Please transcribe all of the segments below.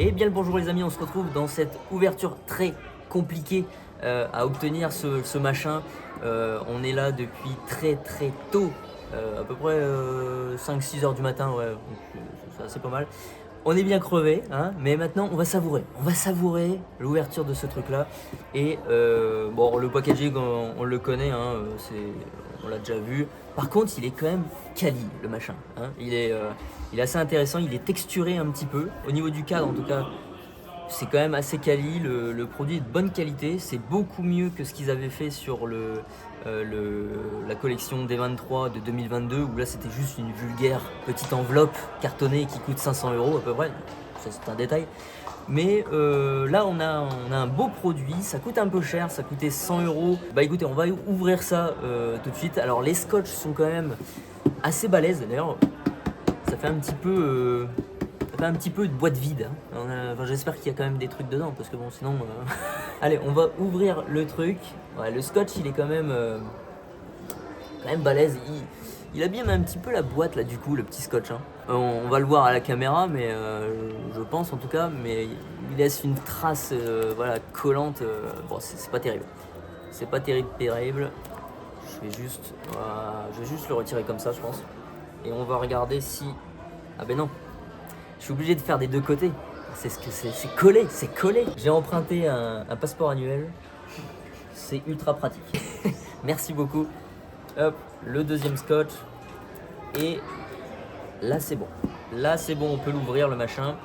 Et bien le bonjour les amis, on se retrouve dans cette ouverture très compliquée à obtenir ce machin. On est là depuis très tôt, à peu près 5-6 heures du matin, ouais, c'est assez pas mal. On est bien crevé, hein, mais maintenant on va savourer l'ouverture de ce truc là. Et bon, le packaging on le connaît, hein, on l'a déjà vu. Par contre il est quand même quali le machin, hein. Il est assez intéressant, il est texturé un petit peu. Au niveau du cadre en tout cas, c'est quand même assez quali, le produit est de bonne qualité, c'est beaucoup mieux que ce qu'ils avaient fait sur la collection D23 de 2022 où là c'était juste une vulgaire petite enveloppe cartonnée qui coûte 500 € à peu près, ça c'est un détail. Mais là on a un beau produit, ça coûte un peu cher, ça coûtait 100 €. Bah écoutez, on va ouvrir ça tout de suite. Alors les scotch sont quand même assez balèzes, d'ailleurs ça fait un petit peu de boîte vide, hein. Enfin, j'espère qu'il y a quand même des trucs dedans parce que bon sinon allez, on va ouvrir le truc. Ouais, le scotch il est quand même balèze, il abîme un petit peu la boîte là du coup, le petit scotch, hein. On va le voir à la caméra, mais je pense en tout cas, mais il laisse une trace voilà, collante, bon c'est pas terrible, terrible. Je vais juste le retirer comme ça je pense, et on va regarder si, ah ben non, je suis obligé de faire des deux côtés. C'est ce que c'est collé. J'ai emprunté un passeport annuel. C'est ultra pratique. Merci beaucoup. Hop, le deuxième scotch. Et là c'est bon. On peut l'ouvrir le machin.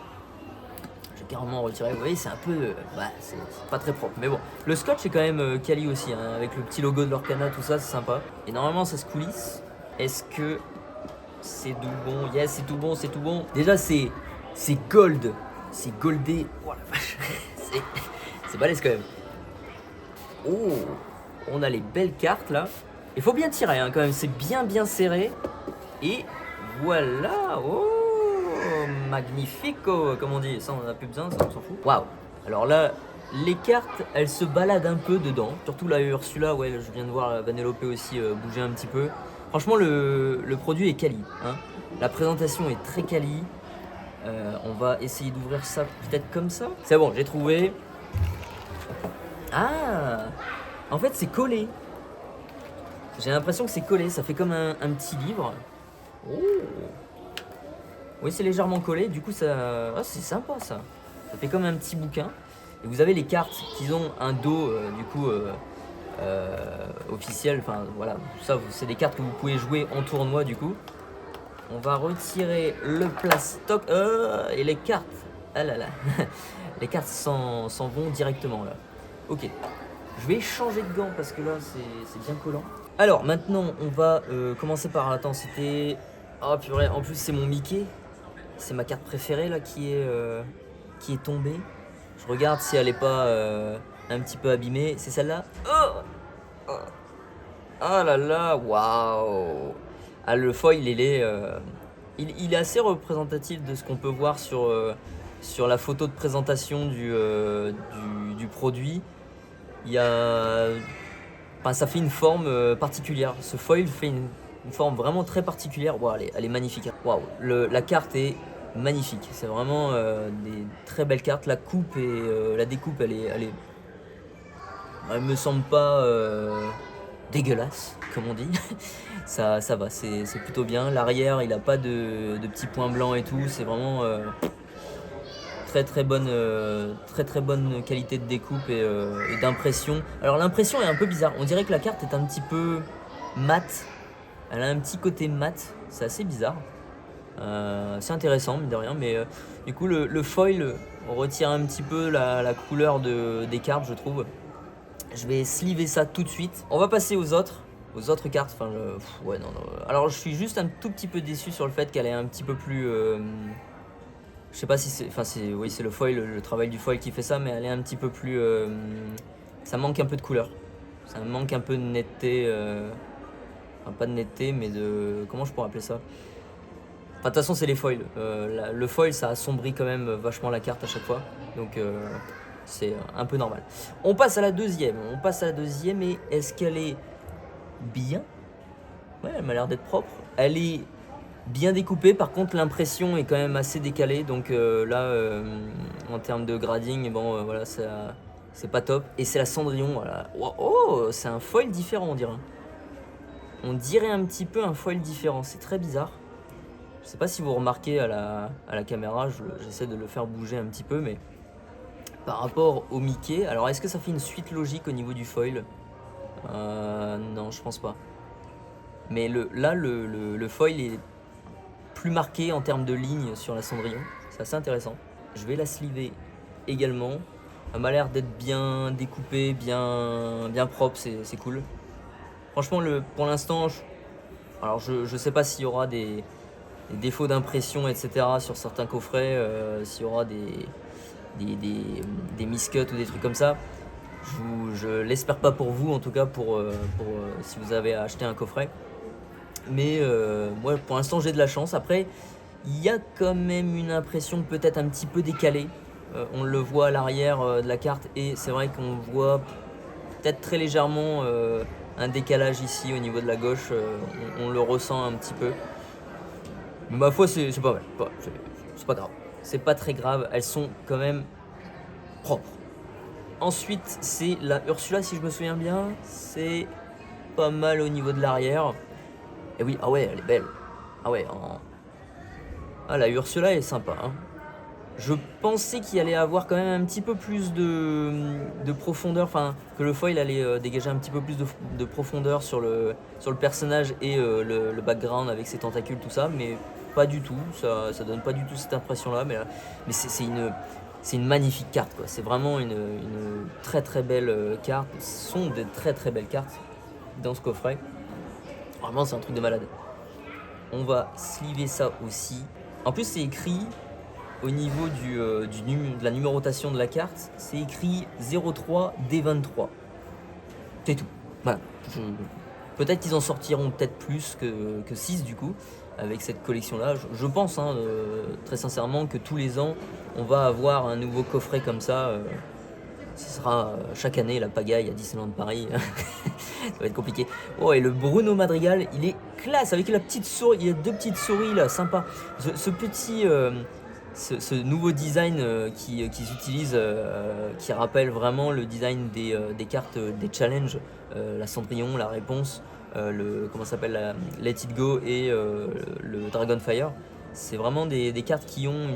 Je vais carrément retirer. Vous voyez, c'est un peu, c'est pas très propre. Mais bon, le scotch est quand même quali aussi, hein, avec le petit logo de l'Orcana, tout ça, c'est sympa. Et normalement ça se coulisse. Est-ce que c'est tout bon? Yes, c'est tout bon. Déjà c'est gold. C'est goldé. Oh la vache. c'est balèze quand même. Oh, on a les belles cartes là. Il faut bien tirer, hein, quand même. C'est bien serré. Et voilà. Oh, magnifico, comme on dit. Ça, on en a plus besoin, ça, on s'en fout. Waouh. Alors là, les cartes, elles se baladent un peu dedans. Surtout la Ursula, ouais, je viens de voir Vanellope aussi bouger un petit peu. Franchement, le produit est quali, hein. La présentation est très quali. On va essayer d'ouvrir ça peut-être comme ça. C'est bon, j'ai trouvé. Ah, en fait c'est collé. J'ai l'impression que c'est collé, ça fait comme un petit livre. Oh. Oui, c'est légèrement collé, du coup ça... Ah, c'est sympa ça. Ça fait comme un petit bouquin. Et vous avez les cartes qui ont un dos du coup officiel. Enfin voilà, ça c'est des cartes que vous pouvez jouer en tournoi du coup. On va retirer le plastoc et les cartes. Ah là là, les cartes s'en vont directement là. Ok, je vais changer de gants parce que là c'est bien collant. Alors maintenant on va commencer par, attends, c'était, oh purée, en plus c'est mon Mickey. C'est ma carte préférée là qui est tombée. Je regarde si elle est pas un petit peu abîmée. C'est celle-là. Oh, oh là là, waouh. Ah, le foil, il est assez représentatif de ce qu'on peut voir sur la photo de présentation du produit. Il y a, enfin, ça fait une forme particulière. Ce foil fait une forme vraiment très particulière. Wow, elle est magnifique. Waouh, la carte est magnifique. C'est vraiment des très belles cartes. La coupe et la découpe, elle me semble pas dégueulasse, comme on dit. ça va, c'est plutôt bien. L'arrière, il a pas de petits points blancs et tout. C'est vraiment très bonne qualité de découpe et d'impression. Alors l'impression est un peu bizarre. On dirait que la carte est un petit peu mate. Elle a un petit côté mat. C'est assez bizarre. C'est intéressant, mine de rien. Mais du coup, le foil retire un petit peu la couleur des cartes, je trouve. Je vais sliver ça tout de suite. On va passer aux autres cartes. Enfin, ouais, non. Alors, je suis juste un tout petit peu déçu sur le fait qu'elle est un petit peu plus... je sais pas si c'est... Enfin, oui, c'est le foil, le travail du foil qui fait ça, mais elle est un petit peu plus... ça manque un peu de couleur. Ça manque un peu de netteté. Enfin, pas de netteté, mais de... Comment je pourrais appeler ça? Enfin, de toute façon, c'est les foils. Le foil, ça assombrit quand même vachement la carte à chaque fois. Donc... c'est un peu normal. On passe à la deuxième. Et est-ce qu'elle est bien? Ouais, elle m'a l'air d'être propre. Elle est bien découpé. Par contre, l'impression est quand même assez décalée. Donc là, en termes de grading, bon, voilà, c'est pas top. Et c'est la Cendrillon, voilà. Wow, oh, c'est un foil différent, on dirait. On dirait un petit peu un foil différent. C'est très bizarre. Je sais pas si vous remarquez à la caméra, j'essaie de le faire bouger un petit peu, mais par rapport au Mickey, alors est-ce que ça fait une suite logique au niveau du foil? Non, je pense pas. Mais là, le foil est plus marqué en termes de lignes sur la Cendrillon. C'est assez intéressant. Je vais la sleever également. Elle m'a l'air d'être bien découpée, bien propre, c'est cool. Franchement, pour l'instant, alors je sais pas s'il y aura des défauts d'impression, etc. sur certains coffrets, s'il y aura des miscuts ou des trucs comme ça. Je l'espère pas pour vous, en tout cas pour si vous avez acheté un coffret. Mais moi, pour l'instant, j'ai de la chance. Après, il y a quand même une impression peut-être un petit peu décalée. On le voit à l'arrière de la carte et c'est vrai qu'on voit peut-être très légèrement un décalage ici au niveau de la gauche. On le ressent un petit peu. Mais ma foi, c'est pas mal. C'est pas grave. C'est pas très grave. Elles sont quand même propres. Ensuite, c'est la Ursula, si je me souviens bien. C'est pas mal au niveau de l'arrière. Et oui, ah ouais, elle est belle. Ah ouais, ah, la Ursula est sympa. Hein. Je pensais qu'il allait avoir quand même un petit peu plus de profondeur, enfin que le foil allait dégager un petit peu plus de profondeur sur le personnage et le background avec ses tentacules, tout ça, mais pas du tout, ça donne pas du tout cette impression-là, mais c'est une magnifique carte, quoi. C'est vraiment une très très belle carte, ce sont de très très belles cartes dans ce coffret, vraiment c'est un truc de malade. On va sleever ça aussi. En plus c'est écrit au niveau de la numérotation de la carte, c'est écrit 03 D23. C'est tout. Voilà. Peut-être qu'ils en sortiront peut-être plus que 6 du coup, avec cette collection-là. Je pense, hein, très sincèrement, que tous les ans, on va avoir un nouveau coffret comme ça. Ce sera chaque année la pagaille à Disneyland Paris. Ça va être compliqué. Oh, et le Bruno Madrigal, il est classe avec la petite souris. Il y a 2 petites souris là, sympa. Ce petit. Ce nouveau design qu'ils utilisent, qui rappelle vraiment le design des cartes des challenges, la Cendrillon, la Réponse, comment s'appelle, Let It Go et le Dragonfire. C'est vraiment des cartes qui ont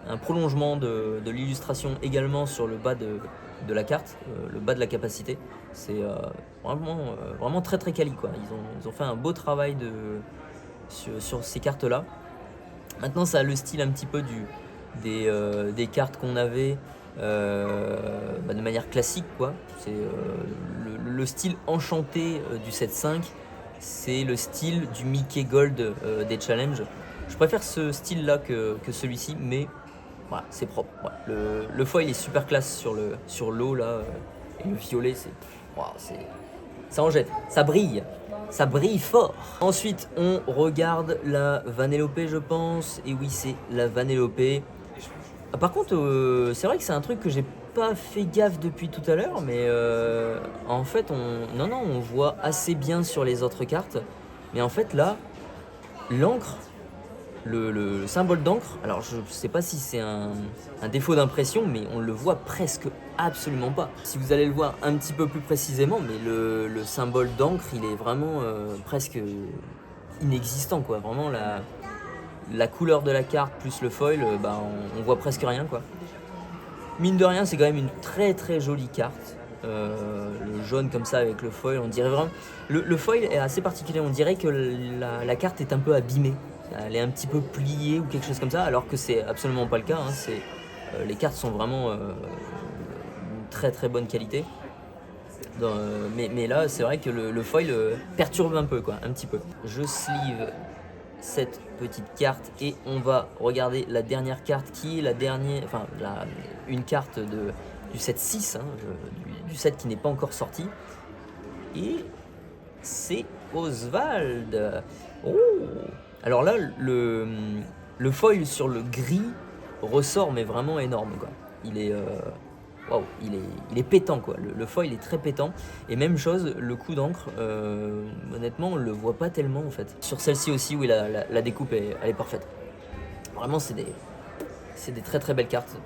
un prolongement de l'illustration également sur le bas de la carte, le bas de la capacité. C'est vraiment très très quali, quoi. Ils ont fait un beau travail sur ces cartes-là. Maintenant, ça a le style un petit peu des cartes qu'on avait de manière classique, quoi. C'est le style enchanté du 7.5, c'est le style du Mickey Gold des challenges. Je préfère ce style-là que celui-ci, mais voilà, c'est propre. Voilà. Le foil est super classe sur l'eau là, et le violet, ça en jette, ça brille. Ça brille fort. Ensuite, on regarde la Vanellope, je pense. Et oui, c'est la Vanellope. Ah, par contre, c'est vrai que c'est un truc que j'ai pas fait gaffe depuis tout à l'heure, mais en fait, on voit assez bien sur les autres cartes. Mais en fait, là, l'encre, le symbole d'encre, alors je sais pas si c'est un défaut d'impression, mais on le voit presque absolument pas. Si vous allez le voir un petit peu plus précisément, mais le symbole d'encre, il est vraiment presque inexistant, quoi. Vraiment, la couleur de la carte plus le foil, on voit presque rien, quoi. Mine de rien, c'est quand même une très très jolie carte. Le jaune comme ça avec le foil, on dirait vraiment... Le foil est assez particulier, on dirait que la carte est un peu abîmée. Elle est un petit peu pliée ou quelque chose comme ça, alors que c'est absolument pas le cas. Hein. Les cartes sont vraiment une très très bonne qualité. Mais là, c'est vrai que le foil perturbe un peu, quoi, un petit peu. Je sleeve cette petite carte et on va regarder la dernière carte qui est une carte du set 6, hein, du set qui n'est pas encore sorti. Et c'est Oswald. Oh! Alors là, le foil sur le gris ressort, mais vraiment énorme, quoi. Il est waouh, il est pétant quoi. Le foil est très pétant. Et même chose, le coup d'encre, honnêtement, on le voit pas tellement en fait. Sur celle-ci aussi, oui, la découpe elle est parfaite. Vraiment, c'est des très très belles cartes.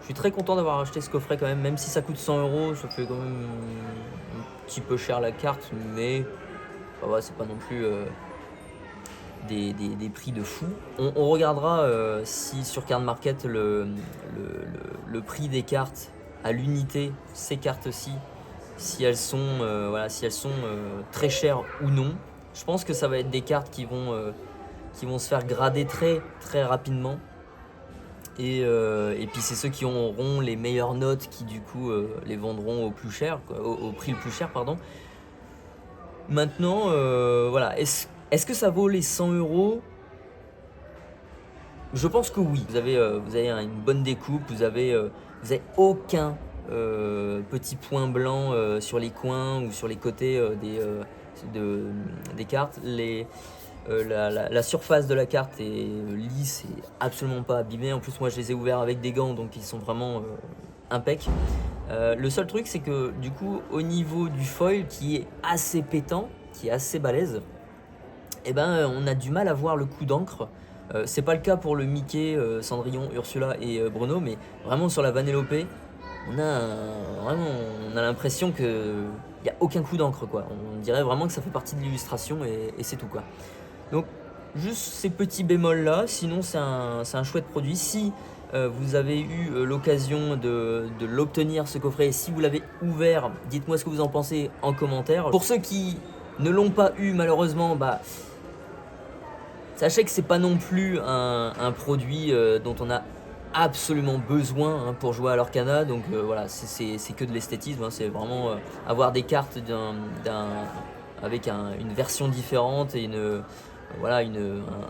Je suis très content d'avoir acheté ce coffret quand même si ça coûte 100 €, ça fait quand même un petit peu cher la carte, mais bah ouais, c'est pas non plus des prix de fou. On regardera si sur Card Market le prix des cartes à l'unité, ces cartes-ci, si elles sont, voilà, si elles sont très chères ou non. Je pense que ça va être des cartes qui vont se faire grader très très rapidement. Et puis c'est ceux qui auront les meilleures notes qui du coup les vendront au plus cher, quoi, au prix le plus cher, pardon. Maintenant, voilà, est-ce que ça vaut les 100 €? Je pense que oui. Vous avez une bonne découpe, vous avez aucun petit point blanc sur les coins ou sur les côtés des cartes. La surface de la carte est lisse et absolument pas abîmée. En plus, moi je les ai ouverts avec des gants, donc ils sont vraiment impec. Le seul truc, c'est que du coup, au niveau du foil qui est assez pétant, qui est assez balèze, eh ben, on a du mal à voir le coup d'encre. C'est pas le cas pour le Mickey, Cendrillon, Ursula et Bruno, mais vraiment sur la Vanellope, on a l'impression qu'il n'y a aucun coup d'encre, quoi. On dirait vraiment que ça fait partie de l'illustration et c'est tout, quoi. Donc juste ces petits bémols là, sinon c'est un chouette produit. Si vous avez eu l'occasion de l'obtenir ce coffret, et si vous l'avez ouvert, dites-moi ce que vous en pensez en commentaire. Pour ceux qui ne l'ont pas eu malheureusement, bah sachez que c'est pas non plus un produit dont on a absolument besoin pour jouer à l'Orcana, donc voilà, c'est que de l'esthétisme, c'est vraiment avoir des cartes avec une version différente et voilà,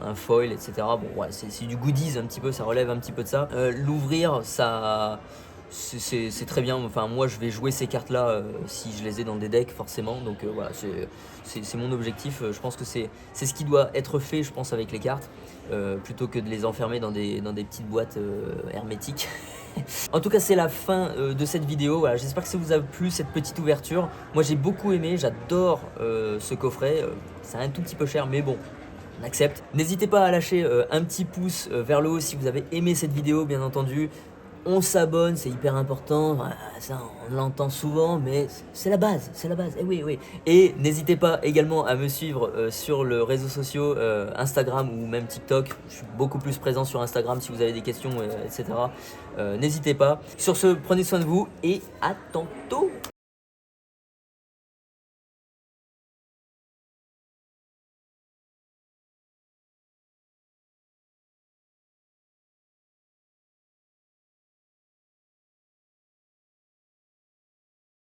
un foil, etc. Bon, ouais, c'est du goodies un petit peu, ça relève un petit peu de ça. L'ouvrir, ça, c'est très bien. Enfin, moi, je vais jouer ces cartes-là si je les ai dans des decks, forcément. Donc voilà, c'est mon objectif. Je pense que c'est ce qui doit être fait, je pense, avec les cartes, plutôt que de les enfermer dans des petites boîtes hermétiques. En tout cas, c'est la fin de cette vidéo. Voilà, j'espère que ça vous a plu, cette petite ouverture. Moi, j'ai beaucoup aimé, j'adore ce coffret. C'est un tout petit peu cher, mais bon, on accepte. N'hésitez pas à lâcher un petit pouce vers le haut si vous avez aimé cette vidéo, bien entendu. On s'abonne, c'est hyper important. Ça, on l'entend souvent, mais c'est la base, c'est la base. Et oui, oui. Et n'hésitez pas également à me suivre sur le réseau social Instagram ou même TikTok. Je suis beaucoup plus présent sur Instagram si vous avez des questions, etc. N'hésitez pas. Sur ce, prenez soin de vous et à tantôt.